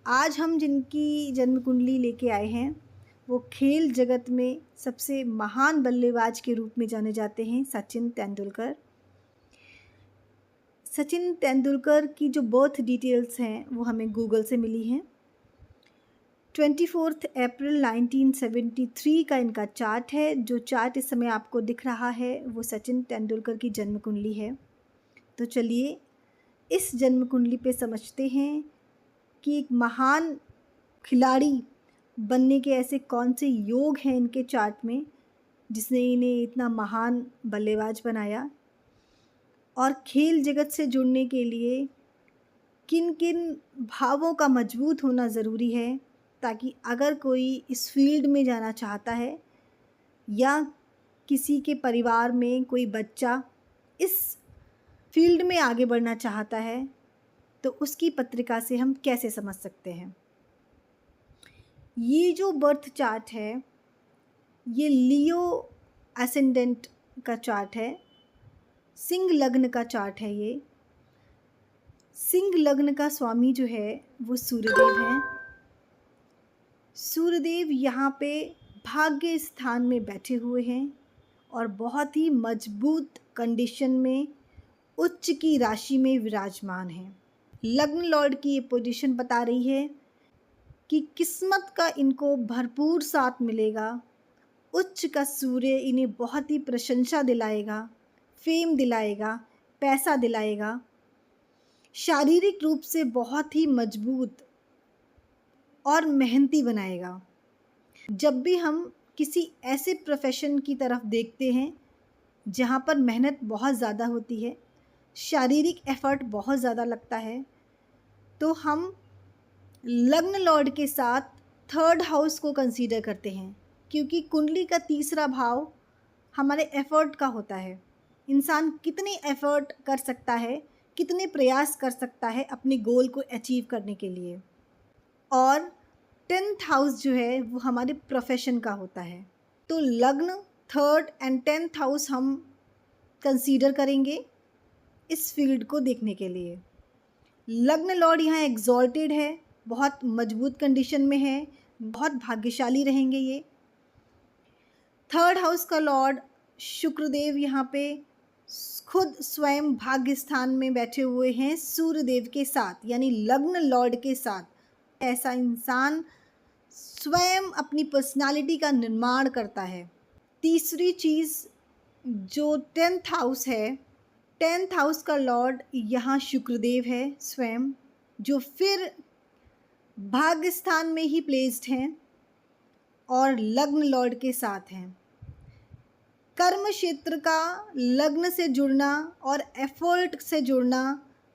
आज हम जिनकी जन्म कुंडली लेके आए हैं वो खेल जगत में सबसे महान बल्लेबाज के रूप में जाने जाते हैं, सचिन तेंदुलकर। सचिन तेंदुलकर की जो बर्थ डिटेल्स हैं वो हमें गूगल से मिली हैं। 24 अप्रैल 1973 का इनका चार्ट है। जो चार्ट इस समय आपको दिख रहा है वो सचिन तेंदुलकर की जन्म कुंडली है। तो चलिए इस जन्म कुंडली पे समझते हैं कि एक महान खिलाड़ी बनने के ऐसे कौन से योग हैं इनके चार्ट में जिसने इन्हें इतना महान बल्लेबाज बनाया, और खेल जगत से जुड़ने के लिए किन किन भावों का मजबूत होना ज़रूरी है, ताकि अगर कोई इस फील्ड में जाना चाहता है या किसी के परिवार में कोई बच्चा इस फील्ड में आगे बढ़ना चाहता है तो उसकी पत्रिका से हम कैसे समझ सकते हैं। ये जो बर्थ चार्ट है ये लियो एसेंडेंट का चार्ट है, सिंह लग्न का चार्ट है। ये सिंह लग्न का स्वामी जो है वो सूर्यदेव हैं। सूर्यदेव यहाँ पे भाग्य स्थान में बैठे हुए हैं और बहुत ही मजबूत कंडीशन में उच्च की राशि में विराजमान हैं। लग्न लॉर्ड की ये पोजीशन बता रही है कि किस्मत का इनको भरपूर साथ मिलेगा। उच्च का सूर्य इन्हें बहुत ही प्रशंसा दिलाएगा, फेम दिलाएगा, पैसा दिलाएगा। शारीरिक रूप से बहुत ही मजबूत और मेहनती बनाएगा। जब भी हम किसी ऐसे प्रोफेशन की तरफ देखते हैं जहाँ पर मेहनत बहुत ज़्यादा होती है, शारीरिक एफर्ट बहुत ज़्यादा लगता है, तो हम लग्न लॉर्ड के साथ थर्ड हाउस को कंसीडर करते हैं, क्योंकि कुंडली का तीसरा भाव हमारे एफर्ट का होता है। इंसान कितने एफर्ट कर सकता है, कितने प्रयास कर सकता है अपने गोल को अचीव करने के लिए। और 10th हाउस जो है वो हमारे प्रोफेशन का होता है। तो लग्न, थर्ड एंड 10th हाउस हम कंसीडर करेंगे इस फील्ड को देखने के लिए। लग्न लॉर्ड यहाँ एग्जॉल्टेड है, बहुत मजबूत कंडीशन में है, बहुत भाग्यशाली रहेंगे ये। थर्ड हाउस का लॉर्ड शुक्रदेव यहाँ पे खुद स्वयं भाग्य स्थान में बैठे हुए हैं सूर्यदेव के साथ, यानी लग्न लॉर्ड के साथ। ऐसा इंसान स्वयं अपनी पर्सनालिटी का निर्माण करता है। तीसरी चीज़ जो 10th हाउस है, 10th हाउस का लॉर्ड यहाँ शुक्रदेव है स्वयं, जो फिर भाग्य स्थान में ही प्लेस्ड हैं और लग्न लॉर्ड के साथ हैं। कर्म क्षेत्र का लग्न से जुड़ना और एफर्ट से जुड़ना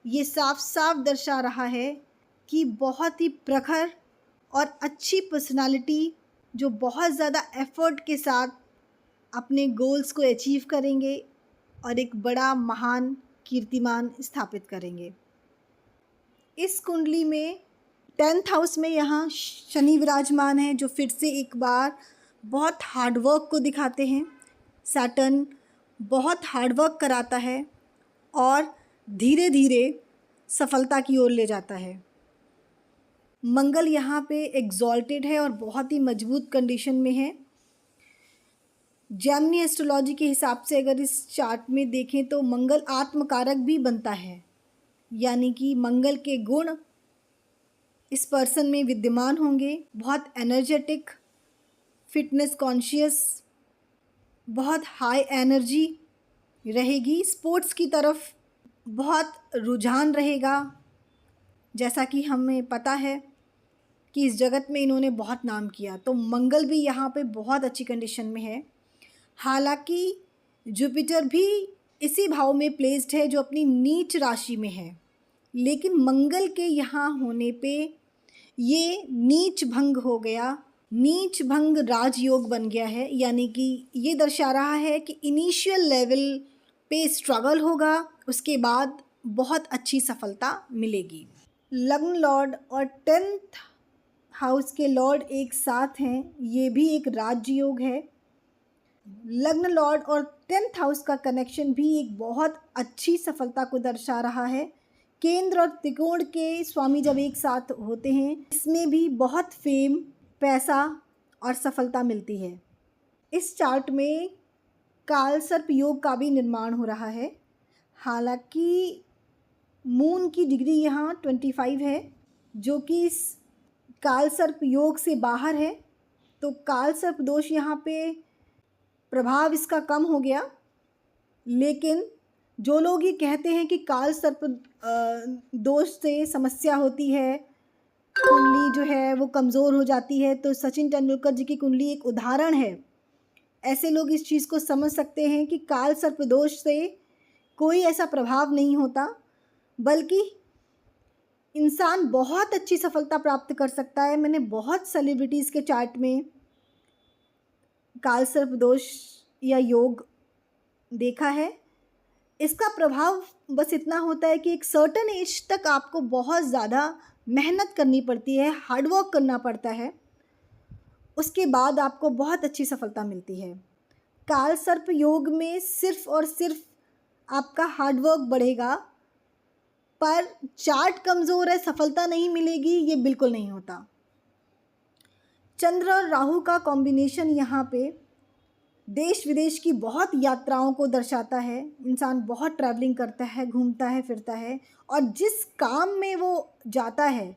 ये साफ साफ दर्शा रहा है कि बहुत ही प्रखर और अच्छी पर्सनालिटी जो बहुत ज़्यादा एफर्ट के साथ अपने गोल्स को अचीव करेंगे और एक बड़ा महान कीर्तिमान स्थापित करेंगे। इस कुंडली में 10th हाउस में यहाँ शनि विराजमान है, जो फिर से एक बार बहुत हार्डवर्क को दिखाते हैं। सैटर्न बहुत हार्डवर्क कराता है और धीरे धीरे सफलता की ओर ले जाता है। मंगल यहाँ पे एग्जॉल्टेड है और बहुत ही मजबूत कंडीशन में है। जेमिनी एस्ट्रोलॉजी के हिसाब से अगर इस चार्ट में देखें तो मंगल आत्मकारक भी बनता है, यानी कि मंगल के गुण इस पर्सन में विद्यमान होंगे। बहुत एनर्जेटिक, फिटनेस कॉन्शियस, बहुत हाई एनर्जी रहेगी। स्पोर्ट्स की तरफ बहुत रुझान रहेगा। जैसा कि हमें पता है कि इस जगत में इन्होंने बहुत नाम किया, तो मंगल भी यहाँ पे बहुत अच्छी कंडीशन में है। हालांकि जुपिटर भी इसी भाव में प्लेस्ड है जो अपनी नीच राशि में है, लेकिन मंगल के यहाँ होने पे ये नीच भंग हो गया, नीच भंग राजयोग बन गया है। यानी कि ये दर्शा रहा है कि इनिशियल लेवल पे स्ट्रगल होगा, उसके बाद बहुत अच्छी सफलता मिलेगी। लग्न लॉर्ड और 10th हाउस के लॉर्ड एक साथ हैं, ये भी एक राजयोग है। लग्न लॉर्ड और 10th हाउस का कनेक्शन भी एक बहुत अच्छी सफलता को दर्शा रहा है, केंद्र और त्रिकोण के स्वामी जब एक साथ होते हैं, इसमें भी बहुत फेम, पैसा और सफलता मिलती है। इस चार्ट में काल सर्प योग का भी निर्माण हो रहा है। हालांकि मून की डिग्री यहाँ 25 है, जो कि इस काल सर्प योग से बाहर है, तो काल सर्प दोष यहाँ पे प्रभाव इसका कम हो गया। लेकिन जो लोग ये कहते हैं कि काल सर्प दोष से समस्या होती है, कुंडली जो है वो कमज़ोर हो जाती है, तो सचिन तेंदुलकर जी की कुंडली एक उदाहरण है। ऐसे लोग इस चीज़ को समझ सकते हैं कि काल सर्प दोष से कोई ऐसा प्रभाव नहीं होता, बल्कि इंसान बहुत अच्छी सफलता प्राप्त कर सकता है। मैंने बहुत सेलिब्रिटीज़ के चार्ट में काल सर्प दोष या योग देखा है। इसका प्रभाव बस इतना होता है कि एक सर्टेन एज तक आपको बहुत ज़्यादा मेहनत करनी पड़ती है, हार्डवर्क करना पड़ता है, उसके बाद आपको बहुत अच्छी सफलता मिलती है। काल सर्प योग में सिर्फ और सिर्फ आपका हार्डवर्क बढ़ेगा, पर चार्ट कमज़ोर है, सफलता नहीं मिलेगी, ये बिल्कुल नहीं होता। चंद्र और राहु का कॉम्बिनेशन यहाँ पे देश विदेश की बहुत यात्राओं को दर्शाता है। इंसान बहुत ट्रैवलिंग करता है, घूमता है, फिरता है, और जिस काम में वो जाता है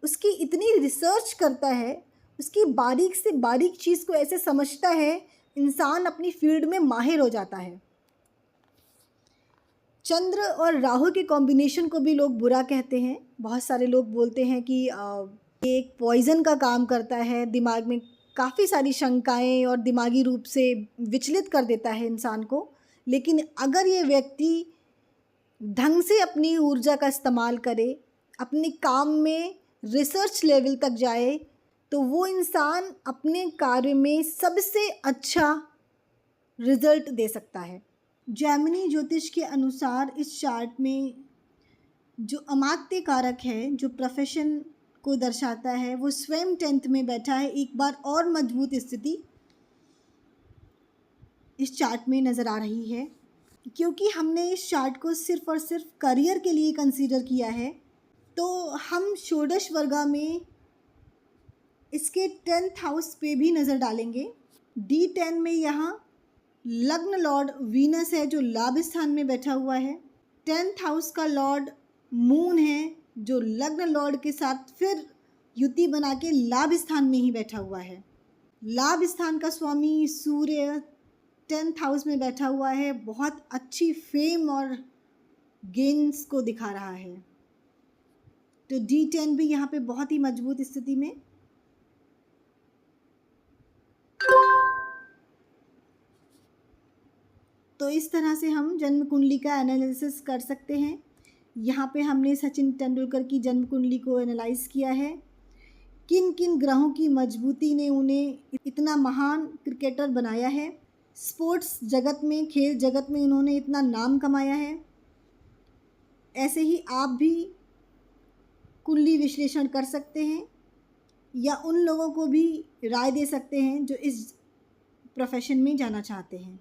उसकी इतनी रिसर्च करता है, उसकी बारीक से बारीक चीज़ को ऐसे समझता है, इंसान अपनी फील्ड में माहिर हो जाता है। चंद्र और राहु के कॉम्बिनेशन को भी लोग बुरा कहते हैं। बहुत सारे लोग बोलते हैं कि ये एक पॉइज़न का काम करता है, दिमाग में काफ़ी सारी शंकाएं और दिमागी रूप से विचलित कर देता है इंसान को। लेकिन अगर ये व्यक्ति ढंग से अपनी ऊर्जा का इस्तेमाल करे, अपने काम में रिसर्च लेवल तक जाए, तो वो इंसान अपने कार्य में सबसे अच्छा रिजल्ट दे सकता है। जैमिनी ज्योतिष के अनुसार इस चार्ट में जो अमात्य कारक है, जो प्रोफेशन को दर्शाता है, वो स्वयं 10th में बैठा है। एक बार और मजबूत स्थिति इस चार्ट में नज़र आ रही है। क्योंकि हमने इस चार्ट को सिर्फ और सिर्फ करियर के लिए कंसीडर किया है, तो हम षोडश वर्गा में इसके 10th हाउस पे भी नज़र डालेंगे। D10 में यहाँ लग्न लॉर्ड वीनस है, जो लाभ स्थान में बैठा हुआ है। 10th हाउस का लॉर्ड मून है, जो लग्न लॉर्ड के साथ फिर युति बना के लाभ स्थान में ही बैठा हुआ है। लाभ स्थान का स्वामी सूर्य 10th हाउस में बैठा हुआ है, बहुत अच्छी फेम और गेन्स को दिखा रहा है। तो D10 भी यहाँ पे बहुत ही मजबूत स्थिति में। तो इस तरह से हम जन्म कुंडली का एनालिसिस कर सकते हैं। यहाँ पे हमने सचिन तेंदुलकर की जन्म कुंडली को एनालाइज किया है। किन किन ग्रहों की मजबूती ने उन्हें इतना महान क्रिकेटर बनाया है, स्पोर्ट्स जगत में, खेल जगत में उन्होंने इतना नाम कमाया है। ऐसे ही आप भी कुंडली विश्लेषण कर सकते हैं, या उन लोगों को भी राय दे सकते हैं जो इस प्रोफेशन में जाना चाहते हैं।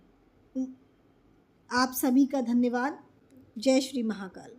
आप सभी का धन्यवाद। जय श्री महाकाल।